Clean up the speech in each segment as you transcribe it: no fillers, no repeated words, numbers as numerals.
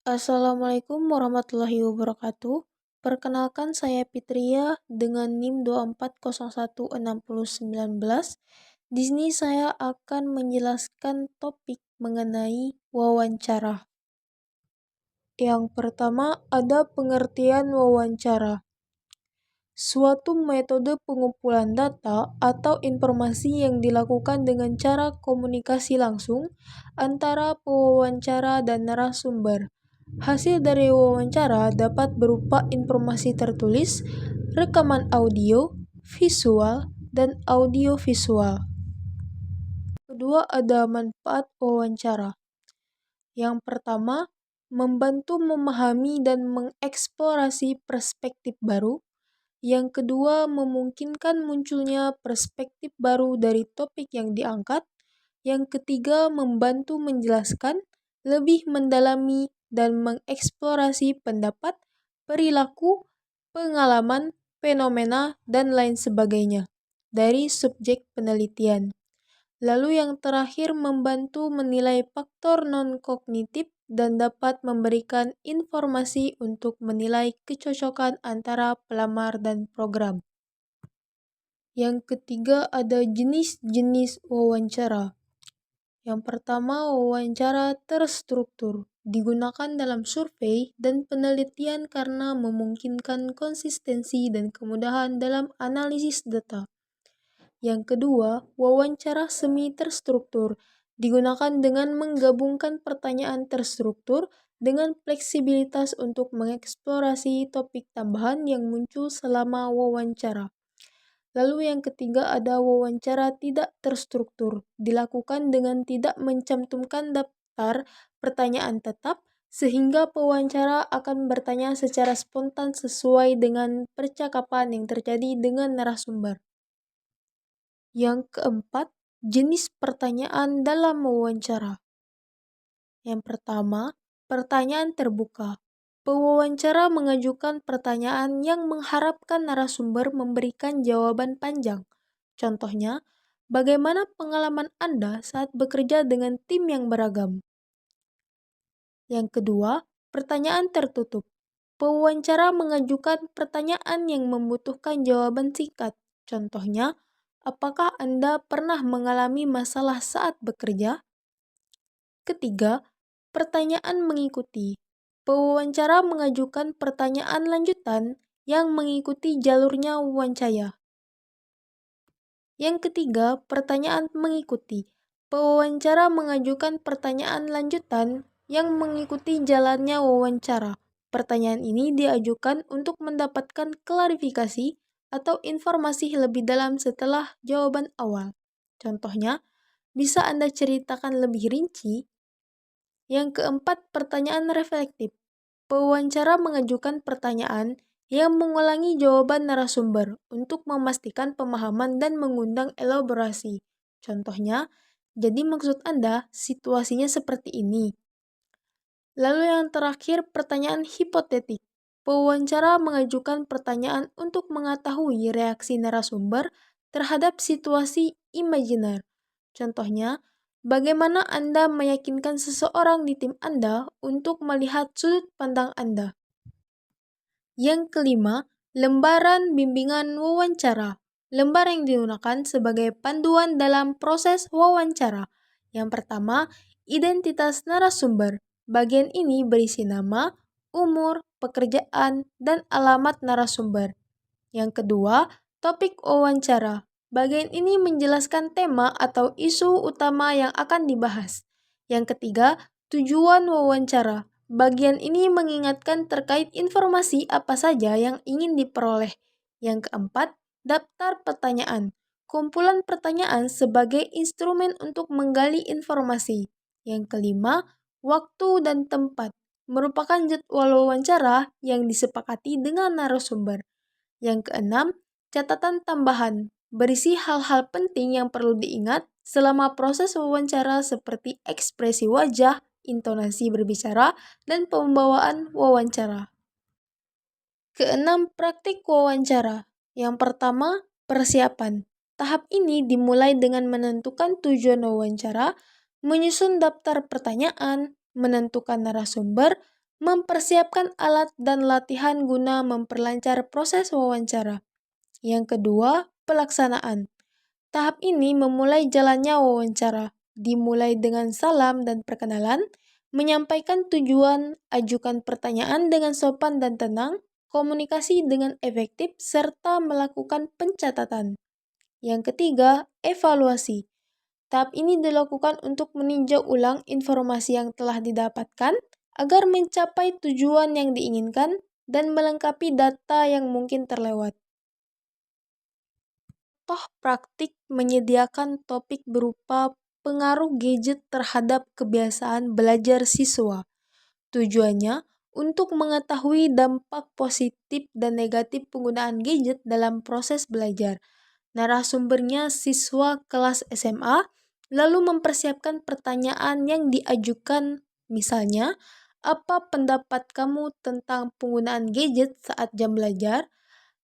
Assalamualaikum warahmatullahi wabarakatuh. Perkenalkan saya Fitria dengan NIM 2401619. Di sini saya akan menjelaskan topik mengenai wawancara. Yang pertama ada pengertian wawancara. Suatu metode pengumpulan data atau informasi yang dilakukan dengan cara komunikasi langsung antara pewawancara dan narasumber. Hasil dari wawancara dapat berupa informasi tertulis, rekaman audio, visual, dan audiovisual. Kedua, ada manfaat wawancara. Yang pertama, membantu memahami dan mengeksplorasi perspektif baru. Yang kedua, memungkinkan munculnya perspektif baru dari topik yang diangkat. Yang ketiga, membantu menjelaskan, lebih mendalami, dan mengeksplorasi pendapat, perilaku, pengalaman, fenomena, dan lain sebagainya dari subjek penelitian. Lalu yang terakhir, membantu menilai faktor non-kognitif dan dapat memberikan informasi untuk menilai kecocokan antara pelamar dan program. Yang ketiga ada jenis-jenis wawancara. Yang pertama, wawancara terstruktur. Digunakan dalam survei dan penelitian karena memungkinkan konsistensi dan kemudahan dalam analisis data. Yang kedua, wawancara semi terstruktur. Digunakan dengan menggabungkan pertanyaan terstruktur dengan fleksibilitas untuk mengeksplorasi topik tambahan yang muncul selama wawancara. Lalu yang ketiga ada wawancara tidak terstruktur. Dilakukan dengan tidak mencantumkan daftar pertanyaan tetap, sehingga pewawancara akan bertanya secara spontan sesuai dengan percakapan yang terjadi dengan narasumber. Yang keempat, jenis pertanyaan dalam wawancara. Yang pertama, pertanyaan terbuka. Pewawancara mengajukan pertanyaan yang mengharapkan narasumber memberikan jawaban panjang. Contohnya, bagaimana pengalaman Anda saat bekerja dengan tim yang beragam? Yang kedua, pertanyaan tertutup. Pewawancara mengajukan pertanyaan yang membutuhkan jawaban singkat. Contohnya, apakah Anda pernah mengalami masalah saat bekerja? Ketiga, pertanyaan mengikuti. Pewawancara mengajukan pertanyaan lanjutan yang mengikuti jalurnya wawancara. Yang ketiga, pertanyaan mengikuti. Pewawancara mengajukan pertanyaan lanjutan yang mengikuti jalannya wawancara. Pertanyaan ini diajukan untuk mendapatkan klarifikasi atau informasi lebih dalam setelah jawaban awal. Contohnya, bisa Anda ceritakan lebih rinci? Yang keempat, pertanyaan reflektif. Pewawancara mengajukan pertanyaan yang mengulangi jawaban narasumber untuk memastikan pemahaman dan mengundang elaborasi. Contohnya, jadi maksud Anda situasinya seperti ini. Lalu yang terakhir, pertanyaan hipotetik. Pewawancara mengajukan pertanyaan untuk mengetahui reaksi narasumber terhadap situasi imajiner. Contohnya, bagaimana Anda meyakinkan seseorang di tim Anda untuk melihat sudut pandang Anda? Yang kelima, lembaran bimbingan wawancara. Lembar yang digunakan sebagai panduan dalam proses wawancara. Yang pertama, identitas narasumber. Bagian ini berisi nama, umur, pekerjaan, dan alamat narasumber. Yang kedua, topik wawancara. Bagian ini menjelaskan tema atau isu utama yang akan dibahas. Yang ketiga, tujuan wawancara. Bagian ini mengingatkan terkait informasi apa saja yang ingin diperoleh. Yang keempat, daftar pertanyaan. Kumpulan pertanyaan sebagai instrumen untuk menggali informasi. Yang kelima, waktu dan tempat. Merupakan jadwal wawancara yang disepakati dengan narasumber. Yang keenam, catatan tambahan. Berisi hal-hal penting yang perlu diingat selama proses wawancara seperti ekspresi wajah, intonasi berbicara, dan pembawaan wawancara. Keenam, praktik wawancara. Yang pertama, persiapan. Tahap ini dimulai dengan menentukan tujuan wawancara, menyusun daftar pertanyaan, menentukan narasumber, Mempersiapkan alat dan latihan guna memperlancar proses wawancara. Yang kedua, pelaksanaan. Tahap ini memulai jalannya wawancara, dimulai dengan salam dan perkenalan, menyampaikan tujuan, ajukan pertanyaan dengan sopan dan tenang, komunikasi dengan efektif, serta melakukan pencatatan. Yang ketiga, evaluasi. Tahap ini dilakukan untuk meninjau ulang informasi yang telah didapatkan agar mencapai tujuan yang diinginkan dan melengkapi data yang mungkin terlewat. Toh praktik menyediakan topik berupa pengaruh gadget terhadap kebiasaan belajar siswa. Tujuannya untuk mengetahui dampak positif dan negatif penggunaan gadget dalam proses belajar. Narasumbernya siswa kelas SMA, lalu mempersiapkan pertanyaan yang diajukan, misalnya, apa pendapat kamu tentang penggunaan gadget saat jam belajar?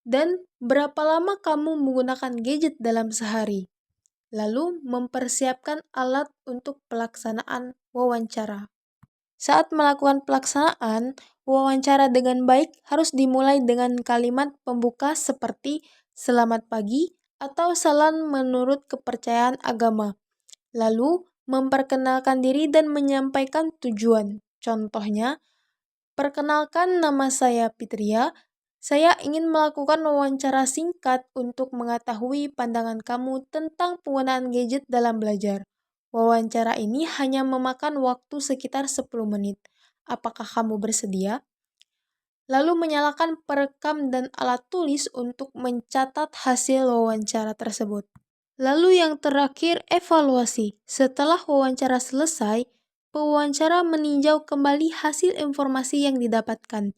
Dan berapa lama kamu menggunakan gadget dalam sehari? Lalu mempersiapkan alat untuk pelaksanaan wawancara. Saat melakukan pelaksanaan, wawancara dengan baik harus dimulai dengan kalimat pembuka seperti "Selamat pagi" atau salam menurut kepercayaan agama. Lalu, memperkenalkan diri dan menyampaikan tujuan. Contohnya, perkenalkan, nama saya Fitria. Saya ingin melakukan wawancara singkat untuk mengetahui pandangan kamu tentang penggunaan gadget dalam belajar. Wawancara ini hanya memakan waktu sekitar 10 menit. Apakah kamu bersedia? Lalu menyalakan perekam dan alat tulis untuk mencatat hasil wawancara tersebut. Lalu yang terakhir, evaluasi. Setelah wawancara selesai, pewawancara meninjau kembali hasil informasi yang didapatkan.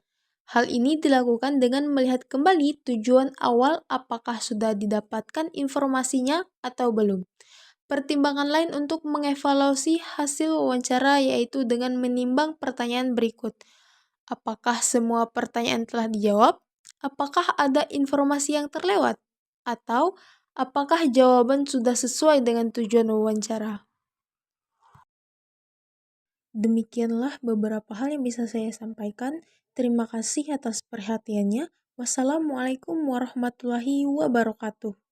Hal ini dilakukan dengan melihat kembali tujuan awal, apakah sudah didapatkan informasinya atau belum. Pertimbangan lain untuk mengevaluasi hasil wawancara yaitu dengan menimbang pertanyaan berikut. Apakah semua pertanyaan telah dijawab? Apakah ada informasi yang terlewat? Atau apakah jawaban sudah sesuai dengan tujuan wawancara? Demikianlah beberapa hal yang bisa saya sampaikan. Terima kasih atas perhatiannya. Wassalamualaikum warahmatullahi wabarakatuh.